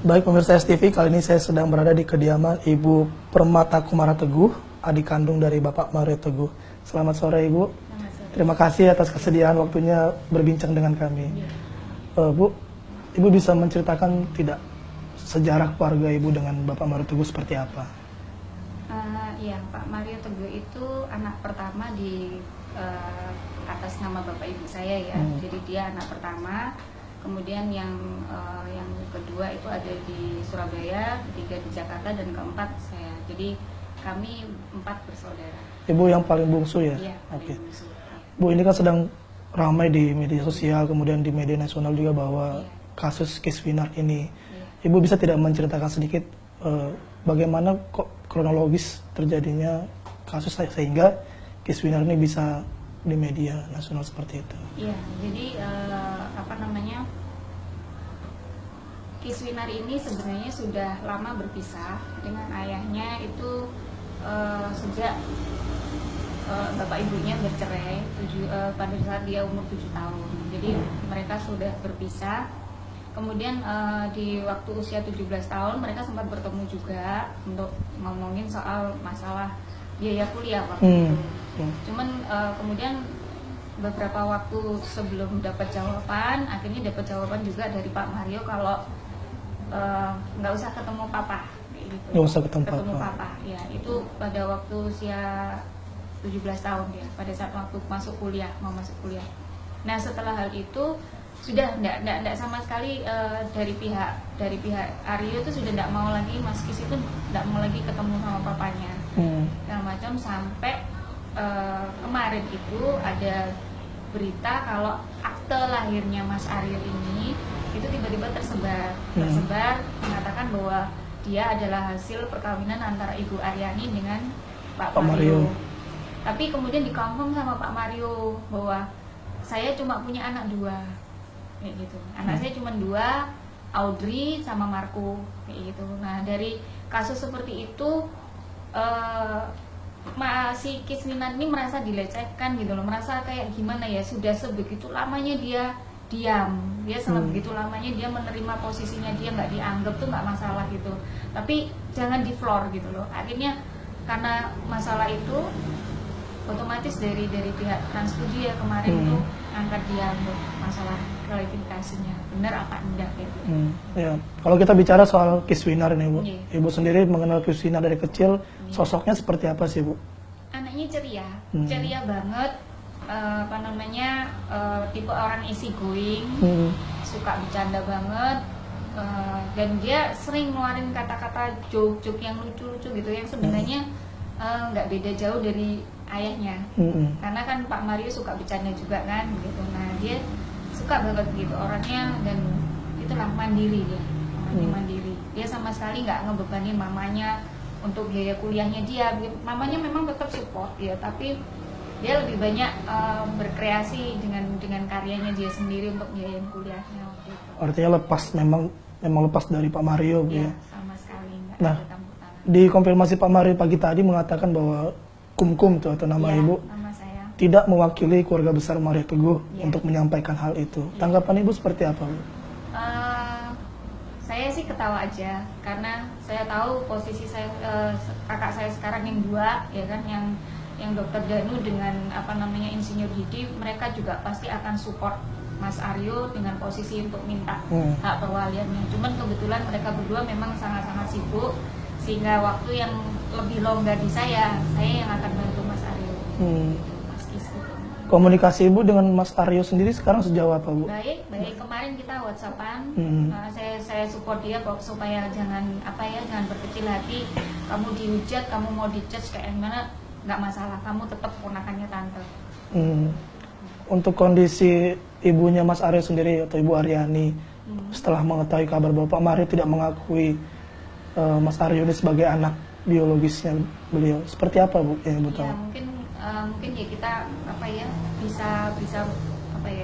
Baik pemirsa STV, kali ini saya sedang berada di kediaman Ibu Permata Kumara Teguh, adik kandung dari Bapak Mario Teguh. Selamat sore Ibu. Selamat sore. Terima kasih atas kesediaan waktunya berbincang dengan kami. Bu, Ibu bisa menceritakan tidak sejarah keluarga Ibu dengan Bapak Mario Teguh seperti apa? Iya, Pak Mario Teguh itu anak pertama di atas nama Bapak Ibu saya ya. Jadi dia anak pertama. Kemudian yang kedua itu ada di Surabaya, ketiga di Jakarta, dan keempat saya. Jadi kami 4 bersaudara. Ibu yang paling bungsu ya? Iya, paling Oke. bungsu. Bu, ini kan sedang ramai di media sosial, kemudian di media nasional juga bahwa kasus Kiswinar ini. Ibu bisa tidak menceritakan sedikit bagaimana kok kronologis terjadinya kasus sehingga Kiswinar ini bisa di media nasional seperti itu? Iya, jadi Kiswinar ini sebenarnya sudah lama berpisah dengan ayahnya itu sejak bapak ibunya bercerai pada saat dia umur 7 tahun. Jadi mereka sudah berpisah. Kemudian di waktu usia 17 tahun mereka sempat bertemu juga untuk ngomongin soal masalah biaya kuliah waktu itu. Cuman kemudian beberapa waktu sebelum dapat jawaban, akhirnya dapat jawaban juga dari Pak Mario kalau nggak usah ketemu papa, kayak gitu. Nggak usah ketemu papa. Ya, itu pada waktu usia 17 tahun ya, pada saat waktu mau masuk kuliah. Nah, setelah hal itu sudah enggak sama sekali dari pihak Aryo itu sudah enggak mau lagi, Mas Kis itu enggak mau lagi ketemu sama papanya. Segala macam sampai kemarin itu ada berita kalau akte lahirnya Mas Aryo ini itu tiba-tiba tersebar mengatakan bahwa dia adalah hasil perkawinan antara Ibu Aryani dengan Pak Mario. Tapi kemudian dikonfirm sama Pak Mario bahwa saya cuma punya anak 2, kayak gitu. Anak saya cuma 2, Audrey sama Marco, kayak gitu. Nah, dari kasus seperti itu si Kiswinar ini merasa dilecehkan gitu loh, merasa kayak gimana ya, sudah sebegitu lamanya dia diam, dia begitu lamanya dia menerima posisinya, dia nggak dianggap tuh nggak masalah gitu, tapi jangan di floor gitu loh. Akhirnya karena masalah itu otomatis dari pihak Trans Studio ya kemarin itu angkat dia untuk masalah klarifikasinya benar apa enggak gitu. Ya, kalau kita bicara soal Kiswinar ini Bu, Ibu sendiri mengenal Kiswinar dari kecil, sosoknya seperti apa sih Bu? Anaknya ceria banget. Tipe orang easy going, suka bercanda banget, dan dia sering ngeluarin kata-kata joke-joke yang lucu-lucu gitu, yang sebenarnya nggak beda jauh dari ayahnya, karena kan Pak Mario suka bercanda juga kan gitu. Nah, dia suka banget gitu orangnya, dan itulah mandiri dia, orangnya mandiri. Dia sama sekali nggak ngebebani mamanya untuk biaya kuliahnya dia. Mamanya memang tetap support ya, tapi dia lebih banyak berkreasi dengan karyanya dia sendiri untuk biayain kuliahnya waktu itu. Artinya memang lepas dari Pak Mario ya? Sama sekali nggak ada campur tangan. Di konfirmasi Pak Mario pagi tadi mengatakan bahwa Kumkum tuh atau nama Ibu nama saya tidak mewakili keluarga besar Mario Teguh untuk menyampaikan hal itu. Tanggapan Ibu seperti apa Bu? Saya sih ketawa aja, karena saya tahu posisi saya, kakak saya sekarang yang 2 ya kan, yang Dokter Danu dengan Insinyur Hidi, mereka juga pasti akan support Mas Aryo dengan posisi untuk minta hak pewaliannya. Cuman kebetulan mereka berdua memang sangat-sangat sibuk, sehingga waktu yang lebih longgar di saya yang akan bantu Mas Aryo. Mas Kis gitu. Komunikasi Ibu dengan Mas Aryo sendiri sekarang sejauh apa Bu? Baik. Kemarin kita WhatsAppan, saya support dia supaya jangan berkecil hati. Kamu dihujat, kamu mau dijudge kayak gimana, nggak masalah, kamu tetap ponakannya tante. Untuk kondisi ibunya Mas Aryo sendiri atau Ibu Aryani, setelah mengetahui kabar bahwa Pak Mario tidak mengakui Mas Aryo ini sebagai anak biologisnya beliau, seperti apa Bu yang Ibu tahu? Ya, mungkin ya kita bisa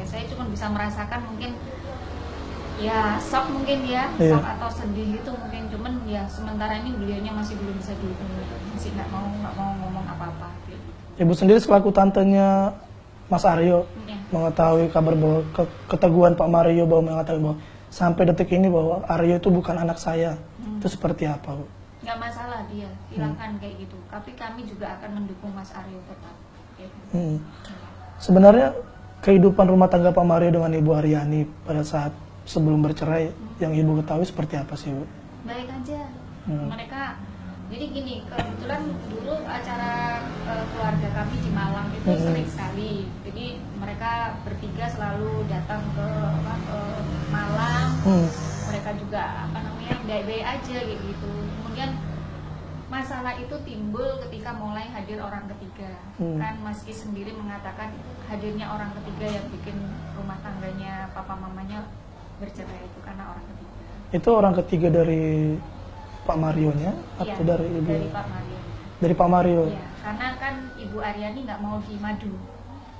saya cuma bisa merasakan mungkin ya shock mungkin ya, shock atau sedih itu mungkin, cuman ya sementara ini beliaunya masih belum bisa dihubungi, masih nggak mau ngomong apa-apa gitu. Ibu sendiri selaku tantenya Mas Aryo mengetahui kabar bahwa keteguhan Pak Mario bahwa mengatakan bahwa sampai detik ini bahwa Aryo itu bukan anak saya, itu seperti apa, Bu? Nggak masalah dia, silakan kayak gitu. Tapi kami juga akan mendukung Mas Aryo tetap. Gitu. Sebenarnya kehidupan rumah tangga Pak Mario dengan Ibu Aryani pada saat sebelum bercerai yang Ibu ketahui seperti apa sih, Bu? Baik aja. Mereka, jadi gini, kebetulan dulu acara keluarga kami di Malang itu sering sekali. Jadi mereka bertiga selalu datang ke Malang. Mereka juga baik-baik aja kayak gitu. Kemudian masalah itu timbul ketika mulai hadir orang ketiga. Kan Mas Is sendiri mengatakan hadirnya orang ketiga yang bikin rumah tangganya papa mamanya bercerai itu karena orang ketiga. Itu orang ketiga dari Pak Marionya atau Iya, dari Ibu? Dari Pak Mario. Dari Pak Mario. Iya, karena kan Ibu Aryani nggak mau dimadu,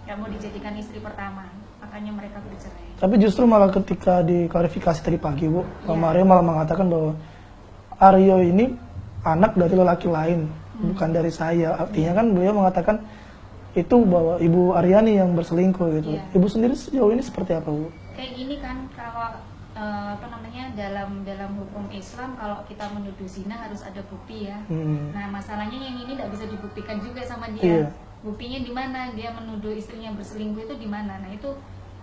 nggak mau dijadikan istri pertama, makanya mereka bercerai. Tapi justru malah ketika diklarifikasi tadi pagi, Bu, Pak Mario malah mengatakan bahwa Aryo ini anak dari lelaki lain, bukan dari saya. Artinya kan beliau mengatakan itu bahwa Ibu Aryani yang berselingkuh gitu. Iya. Ibu sendiri sejauh ini seperti apa, Bu? Kayak gini kan kalau dalam hukum Islam kalau kita menuduh zina harus ada bukti ya. Nah masalahnya yang ini tidak bisa dibuktikan juga sama dia. Iya. Buktinya di mana dia menuduh istrinya berselingkuh itu di mana? Nah itu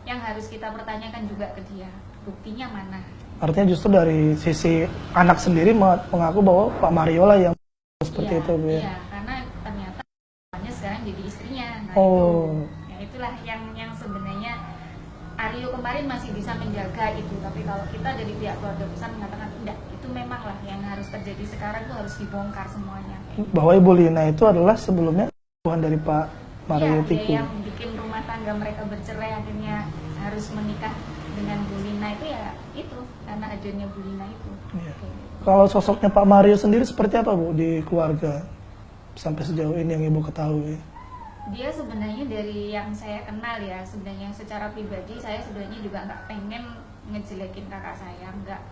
yang harus kita pertanyakan juga ke dia. Buktinya mana? Artinya justru dari sisi anak sendiri mengaku bahwa Pak Mario lah yang seperti itu, Bu, ya? Iya, karena ternyata sekarang jadi istrinya. Nah, itulah yang sebenarnya Aryo kemarin masih bisa menjaga itu, tapi kalau kita dari pihak keluarga besar mengatakan tidak, itu memanglah yang harus terjadi sekarang itu harus dibongkar semuanya. Bahwa Ibu Lina itu adalah sebelumnya Tuhan dari Pak Mario Iya, Tiku. dia yang bikin rumah tangga mereka bercerai akhirnya harus menikah dengan Bu Lina itu ya itu karena hadirnya Bu Lina itu. Iya. Kalau sosoknya Pak Mario sendiri seperti apa, Bu, di keluarga sampai sejauh ini yang Ibu ketahui? Dia sebenarnya dari yang saya kenal ya, sebenarnya secara pribadi saya sebenarnya juga nggak pengen ngejelekin kakak saya, enggak,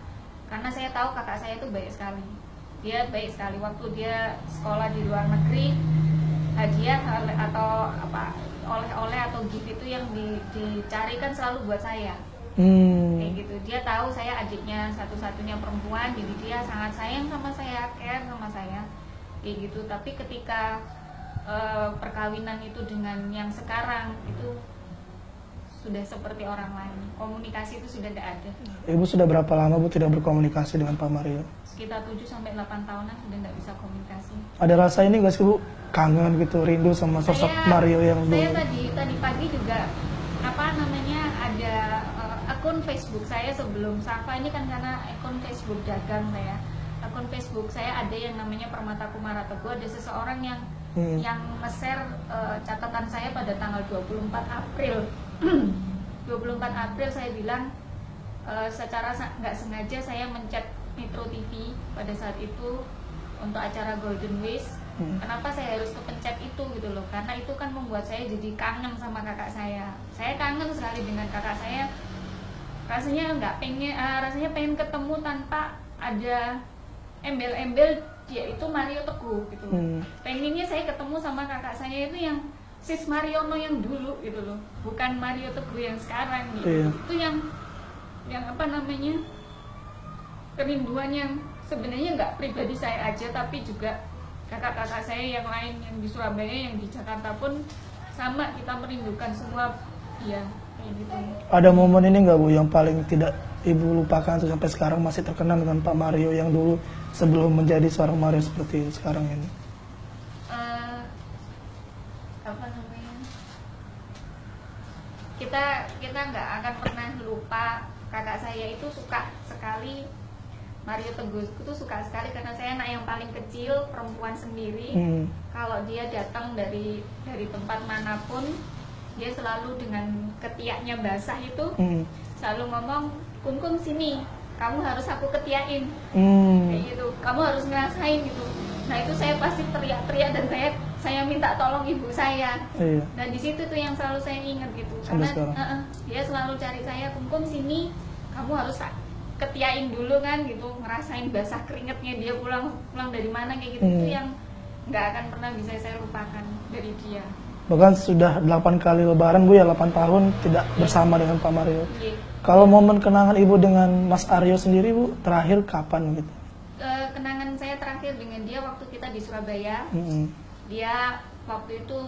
karena saya tahu kakak saya itu baik sekali. Dia baik sekali waktu dia sekolah di luar negeri, hadiah atau apa oleh-oleh atau gift itu yang dicarikan selalu buat saya. Kayak gitu. Dia tahu saya adiknya satu-satunya perempuan, jadi dia sangat sayang sama saya, care sama saya. Kayak gitu. Tapi ketika perkawinan itu dengan yang sekarang itu sudah seperti orang lain. Komunikasi itu sudah tidak ada. Ibu sudah berapa lama, Bu, tidak berkomunikasi dengan Pak Mario? Sekitar 7-8 tahunan sudah tidak bisa komunikasi. Ada rasa ini nggak sih, Bu, kangen gitu, rindu sama sosok Mario yang dulu? Saya tadi pagi juga ada akun Facebook saya sebelum Safa ini kan karena akun Facebook dagang saya. Akun Facebook saya ada yang namanya Permata Kumara Teguh, ada seseorang yang nge-share catatan saya pada tanggal 24 April. 24 April saya bilang secara nggak sengaja saya mencet Metro TV pada saat itu untuk acara Golden Wish. Kenapa saya harus kepencet itu gitu loh? Karena itu kan membuat saya jadi kangen sama kakak saya. Saya kangen sekali dengan kakak saya. Rasanya pengen ketemu tanpa ada embel-embel dia itu Mario Teguh gitu. Pengennya saya ketemu sama kakak saya itu yang Sis Mariono yang dulu gitu loh, bukan Mario Teguh yang sekarang gitu. Itu yang kerinduan yang sebenarnya nggak pribadi saya aja, tapi juga kakak-kakak saya yang lain yang di Surabaya, yang di Jakarta pun sama, kita merindukan semua dia kayak gitu. Ada momen ini nggak, Bu, yang paling tidak Ibu lupakan sampai sekarang masih terkenang dengan Pak Mario yang dulu sebelum menjadi seorang Mario seperti sekarang ini? Kita nggak akan pernah lupa kakak saya itu suka sekali Mario Teguh, itu suka sekali karena saya anak yang paling kecil, perempuan sendiri. Kalau dia datang dari tempat manapun, dia selalu dengan ketiaknya basah itu selalu ngomong, "Kungkung sini, kamu harus aku ketiakin." Kayak gitu, kamu harus ngerasain gitu. Nah itu saya pasti teriak-teriak dan saya minta tolong ibu saya. Dan di situ tuh yang selalu saya ingat gitu, karena dia selalu cari saya, "Kungkung sini, kamu harus ketiain dulu kan," gitu, ngerasain basah keringetnya dia pulang dari mana kayak gitu. Itu yang nggak akan pernah bisa saya lupakan dari dia. Bahkan sudah 8 kali lebaran Bu ya, 8 tahun tidak bersama dengan Pak Mario. Iya. Kalau momen kenangan Ibu dengan Mas Aryo sendiri Bu, terakhir kapan gitu? Kenangan saya terakhir dengan dia waktu kita di Surabaya. Mm-mm. Dia waktu itu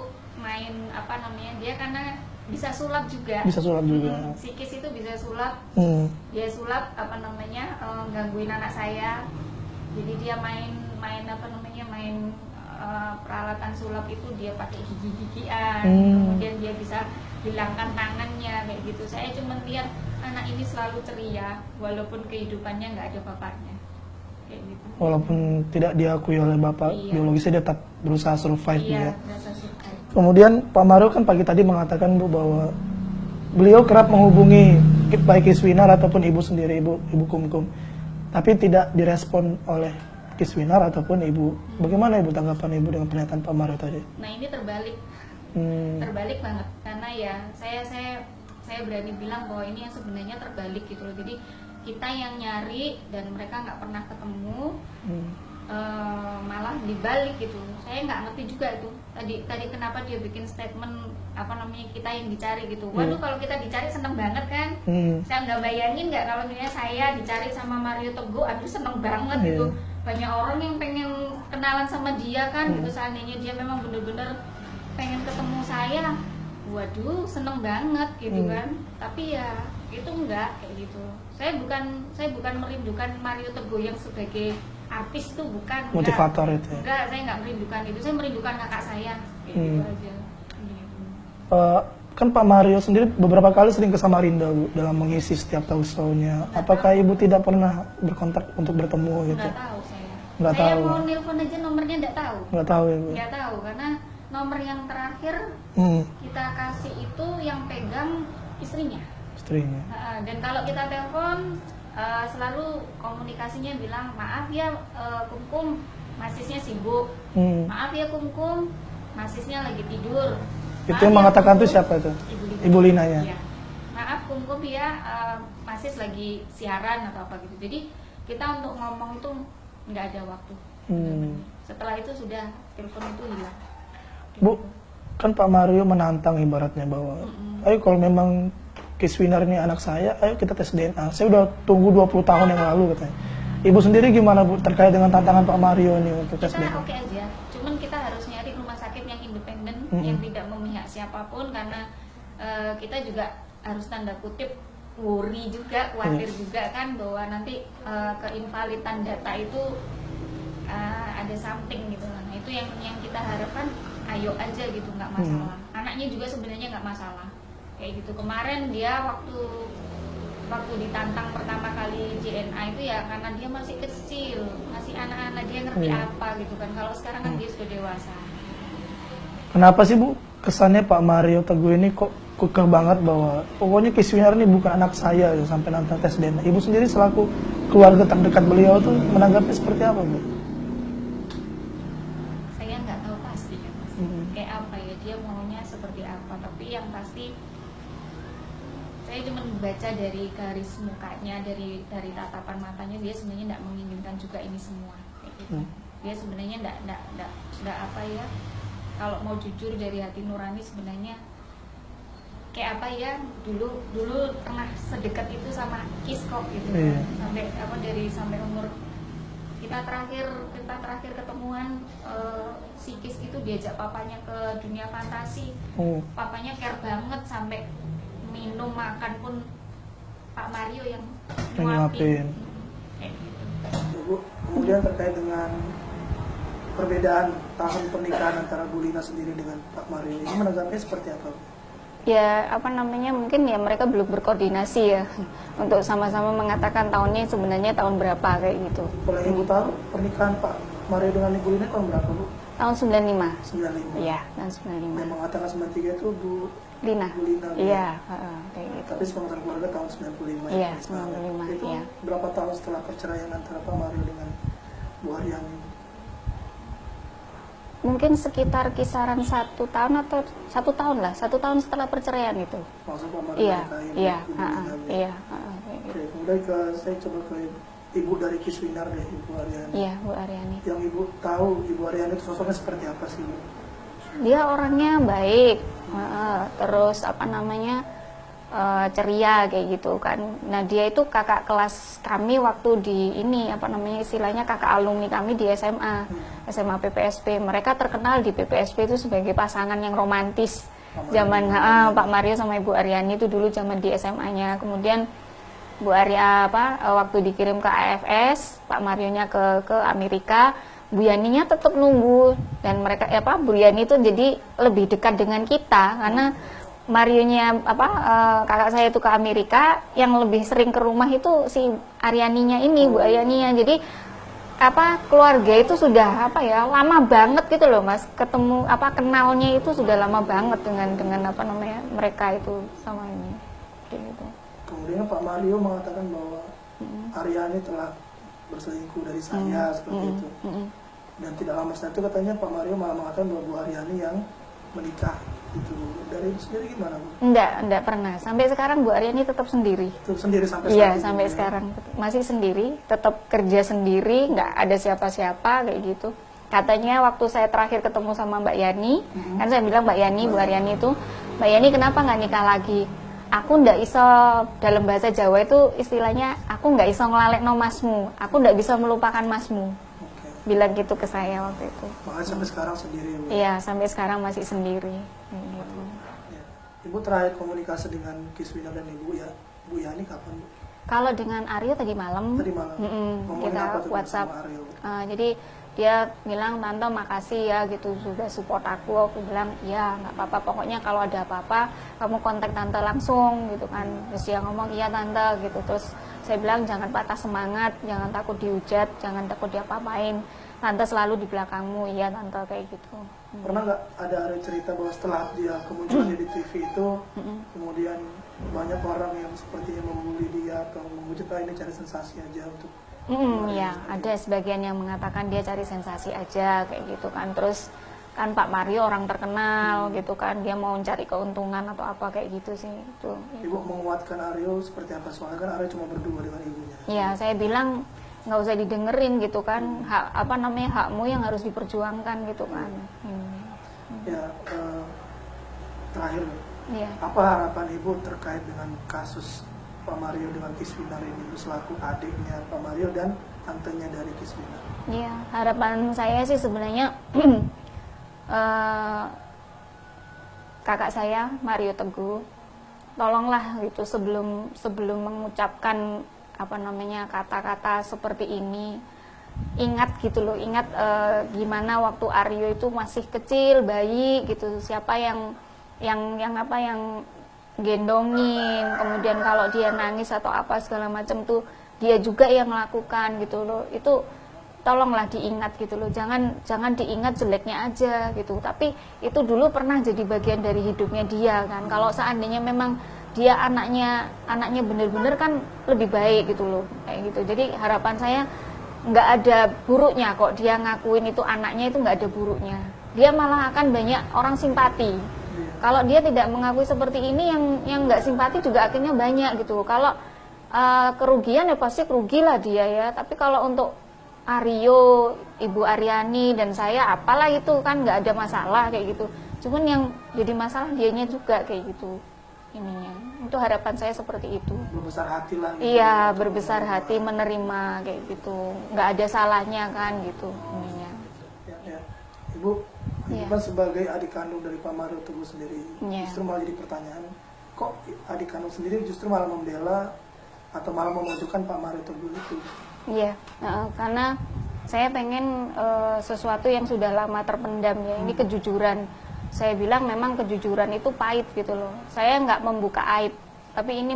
main apa namanya, dia karena bisa sulap juga. Bisa sulap juga. Psikis itu bisa sulap. Mm. Dia sulap apa namanya, gangguin anak saya. Jadi dia main apa namanya, main peralatan sulap itu dia pakai gigi-gigian. Kemudian dia bisa hilangkan tangannya kayak gitu. Saya cuma lihat anak ini selalu ceria walaupun kehidupannya nggak ada bapaknya. Kayak gitu. Walaupun tidak diakui oleh bapak biologisnya, dia tetap berusaha survive Iya, ya. berasa suka. Kemudian Pak Mario kan pagi tadi mengatakan Bu bahwa beliau kerap menghubungi baik Kiswinar ataupun Ibu sendiri, Ibu Kumkum, tapi tidak direspon oleh Kiswinar ataupun Ibu. Bagaimana Ibu tanggapan Ibu dengan pernyataan Pak Mario tadi? Nah ini terbalik, terbalik banget karena ya saya berani bilang bahwa ini yang sebenarnya terbalik gitu loh. Jadi kita yang nyari dan mereka nggak pernah ketemu, malah dibalik gitu. Saya nggak ngerti juga itu tadi kenapa dia bikin statement apa namanya, kita yang dicari gitu. Waduh, kalau kita dicari seneng banget kan. Saya nggak bayangin nggak kalau misalnya saya dicari sama Mario Teguh, aduh seneng banget gitu. Banyak orang yang pengen kenalan sama dia kan gitu, seandainya dia memang bener-bener pengen ketemu saya, waduh seneng banget gitu kan. Tapi ya itu enggak kayak gitu. Saya bukan merindukan Mario Teguh yang sebagai artis, itu bukan Motivator itu ya? Enggak, saya nggak merindukan itu. Saya merindukan kakak saya kayak gitu aja gitu. Kan Pak Mario sendiri beberapa kali sering ke Samarinda Bu, dalam mengisi setiap tahun-tahunnya. Apakah Ibu tidak pernah berkontak untuk bertemu gitu? Nggak tahu saya. Nggak Saya tahu. mau nelpon aja nomornya nggak tahu. Nggak tahu ya Bu? Nggak tahu karena nomor yang terakhir kita kasih itu yang pegang istrinya. Istrinya. Dan kalau kita telepon selalu komunikasinya bilang, maaf ya Kumkum, masisnya sibuk. Maaf ya Kumkum, masisnya lagi tidur. Itu yang mengatakan itu siapa itu? Ibu Lina ya? Iya. Maaf Kumkum ya, masis lagi siaran atau apa gitu. Jadi kita untuk ngomong itu nggak ada waktu. Setelah itu sudah telepon itu hilang. Bu, kan Pak Mario menantang ibaratnya bahwa ayo kalau memang Kiswinar ini anak saya, ayo kita tes DNA. Saya udah tunggu 20 tahun yang lalu katanya. Ibu sendiri gimana Bu terkait dengan tantangan Pak Mario ini untuk tes DNA? Kita oke aja, cuman kita harus nyari rumah sakit yang independen, yang tidak memihak siapapun, karena kita juga harus tanda kutip worry juga, khawatir juga kan bahwa nanti keinvalidan data itu ada something gitu. Nah itu yang kita harapkan, ayo aja gitu, nggak masalah. Anaknya juga sebenarnya nggak masalah kayak gitu. Kemarin dia waktu ditantang pertama kali JNA itu ya karena dia masih kecil, masih anak-anak, dia ngerti apa gitu kan. Kalau sekarang kan dia sudah dewasa. Kenapa sih Bu kesannya Pak Mario Teguh ini kok kekeh banget bahwa pokoknya Kiswinar ini bukan anak saya ya, sampai nantang tes DNA? Ibu sendiri selaku keluarga terdekat beliau tuh menanggapi seperti apa Bu? Saya nggak tahu pasti kan Mas. Kayak apa ya, dia maunya seperti apa. Tapi yang pasti saya cuma membaca dari garis mukanya, dari tatapan matanya, dia sebenarnya tidak menginginkan juga ini semua kayak gitu. Dia sebenarnya tidak apa ya, kalau mau jujur dari hati nurani sebenarnya kayak apa ya, dulu pernah sedekat itu sama Kis kok gitu. Sampai umur kita terakhir ketemuan, si Kis itu diajak papanya ke dunia fantasi. Papanya care banget, sampai minum makan pun Pak Mario yang nyuapin. Bu, kemudian terkait dengan perbedaan tahun pernikahan antara Bu Lina sendiri dengan Pak Mario, ini menanggapinya seperti apa? Ya apa namanya, mungkin ya mereka belum berkoordinasi ya untuk sama-sama mengatakan tahunnya sebenarnya tahun berapa kayak gitu. Kalau Ibu tahu pernikahan Pak Mario dengan Ibu Lina tahun berapa Bu? Tahun 95. 95. Iya, tahun Yang 95. mengatakan 93 itu Bu Lina. Bu Lina. Iya, kayak gitu. Tapi sepengetahuan keluarga tahun 95. Iya, Nah, 95, itu iya. berapa tahun setelah perceraian antara Pak Mario dengan Bu Aryani? Mungkin sekitar kisaran 1 tahun atau 1 tahun lah, 1 tahun setelah perceraian itu. Maksud Pak Mario Iya, menikahi iya, Bu Lina. iya, kayak Oke, gitu. kemudian saya coba ke Ibu dari Kiswinar deh, Ibu Aryani. Iya, Bu Aryani. Yang Ibu tahu Ibu Aryani itu sosoknya seperti apa sih Bu? Dia orangnya baik, terus apa namanya ceria kayak gitu kan. Nah dia itu kakak kelas kami waktu di ini apa namanya istilahnya kakak alumni kami di SMA PPSP. Mereka terkenal di PPSP itu sebagai pasangan yang romantis. Zaman Pak Mario sama Ibu Aryani itu dulu zaman di SMA-nya. Kemudian Bu Arya waktu dikirim ke AFS, Pak Marionya ke Amerika, Bu Yaninya tetap nunggu, dan mereka Bu Yani itu jadi lebih dekat dengan kita karena Marionya kakak saya itu ke Amerika, yang lebih sering ke rumah itu si Aryaninya ini, Bu Aryaninya. Jadi keluarga itu sudah lama banget gitu loh Mas, ketemu kenalnya itu sudah lama banget dengan mereka itu sama ini gitu. Kemudian Pak Mario mengatakan bahwa Aryani telah berselingkuh dari saya seperti itu. Dan tidak lama setelah itu katanya Pak Mario malah mengatakan bahwa Bu Aryani yang menikah. Itu dari itu sendiri gimana Bu? Enggak pernah. Sampai sekarang Bu Aryani tetap sendiri. Tetap sendiri sampai Iya, saat sampai sekarang masih sendiri, tetap kerja sendiri, nggak ada siapa-siapa kayak gitu. Katanya waktu saya terakhir ketemu sama Mbak Yani, kan saya bilang Mbak Yani, Bu Aryani itu, Mbak Yani kenapa nggak nikah lagi? Aku ndak iso, dalam bahasa Jawa itu istilahnya, aku nggak iso ngelalekno masmu, aku ndak bisa melupakan masmu. Bilang gitu ke saya waktu itu. Makanya sampai sekarang sendiri Bu? Iya, sampai sekarang masih sendiri. Gitu. Ya. Ibu terakhir komunikasi dengan Kiswina dan Ibu Bu Yani kapan Bu? Kalau dengan Aryo tadi malam. Tadi malam. Kita WhatsApp. Jadi dia bilang, tante makasih ya gitu sudah support aku. Aku bilang ya nggak apa-apa, pokoknya kalau ada apa-apa kamu kontak tante langsung gitu kan. Terus dia ngomong iya tante gitu. Terus saya bilang jangan patah semangat, jangan takut dihujat, jangan takut diapa-apain, tante selalu di belakangmu. Iya tante kayak gitu. Pernah nggak ada cerita bahwa setelah dia kemunculan di TV itu kemudian banyak orang yang sepertinya membuli dia atau menghujat, ini cari sensasi aja untuk ya ada sebagian yang mengatakan dia cari sensasi aja kayak gitu kan. Terus kan Pak Mario orang terkenal gitu kan, dia mau cari keuntungan atau apa kayak gitu sih itu. Ibu menguatkan Aryo seperti apa, soalnya kan Aryo cuma berdua dengan ibunya. Iya, saya bilang nggak usah didengerin gitu kan, hakmu yang harus diperjuangkan gitu kan. Ya terakhir Iya. apa harapan ibu terkait dengan kasus Pak Mario dengan Kiswina ini, selaku adiknya Pak Mario dan tantenya dari Kiswina? Iya, harapan saya sih sebenarnya kakak saya Mario Teguh, tolonglah gitu sebelum mengucapkan kata-kata seperti ini, ingat gitu loh, ingat gimana waktu Aryo itu masih kecil, bayi gitu, siapa yang gendongin, kemudian kalau dia nangis atau apa segala macam tuh dia juga yang melakukan gitu loh. Itu tolonglah diingat gitu loh, jangan diingat jeleknya aja gitu, tapi itu dulu pernah jadi bagian dari hidupnya dia kan. Kalau seandainya memang dia anaknya bener-bener kan lebih baik gitu loh kayak gitu. Jadi harapan saya nggak ada buruknya kok dia ngakuin itu anaknya, itu nggak ada buruknya, dia malah akan banyak orang simpati. Kalau dia tidak mengakui seperti ini, yang nggak simpati juga akhirnya banyak gitu. Kalau kerugian ya pasti kerugilah dia ya. Tapi kalau untuk Aryo, Ibu Aryani dan saya, apalah itu kan nggak ada masalah kayak gitu. Cuman yang jadi masalah dianya juga kayak gitu ininya. Itu harapan saya seperti itu. Berbesar hati lah. Gitu. Iya, berbesar hati menerima kayak gitu. Nggak ada salahnya kan gitu ininya. Ya. Ibu kan sebagai adik kandung dari Pak Mario Teguh sendiri, justru malah jadi pertanyaan, kok adik kandung sendiri justru malah membela atau malah memajukan Pak Mario Teguh itu? Iya, karena saya pengen sesuatu yang sudah lama terpendam ya, ini kejujuran. Saya bilang memang kejujuran itu pahit gitu loh. Saya nggak membuka aib, tapi ini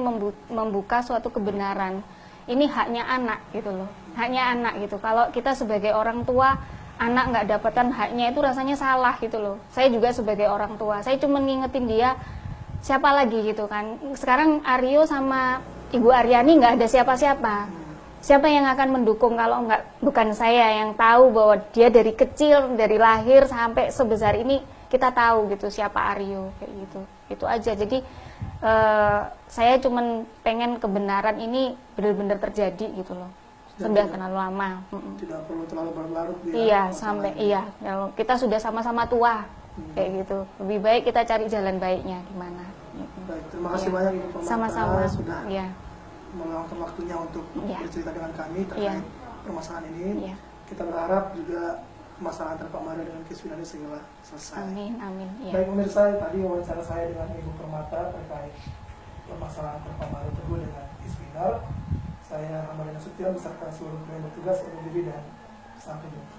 membuka suatu kebenaran. Ini haknya anak gitu loh, haknya anak gitu. Kalau kita sebagai orang tua, anak nggak dapatkan haknya itu rasanya salah gitu loh. Saya juga sebagai orang tua, saya cuma ngingetin dia, siapa lagi gitu kan. Sekarang Aryo sama Ibu Aryani nggak ada siapa-siapa. Siapa yang akan mendukung kalau bukan saya, yang tahu bahwa dia dari kecil, dari lahir sampai sebesar ini, kita tahu gitu siapa Aryo kayak gitu. Itu aja. Jadi saya cuma pengen kebenaran ini benar-benar terjadi gitu loh. Sudah terlalu lama. Tidak perlu terlalu berlarut. Iya, sampai kita sudah sama-sama tua. kayak gitu. Lebih baik kita cari jalan baiknya gimana. Baik, terima kasih Iya. banyak Ibu Permata Sama-sama. sudah Iya. meluangkan waktunya untuk Iya. bercerita dengan kami terkait Iya. permasalahan ini. Iya. Kita berharap juga masalah antara Pak Mario dengan Kiswina ini segera selesai. Amin, amin. Iya. Baik pemirsa, tadi wawancara saya dengan Ibu Permata terkait permasalahan antara Pak Mario Teguh dengan Kiswina. Saya Ramadhan Nasution beserta seluruh kru yang bertugas undur diri dan sampai jumpa.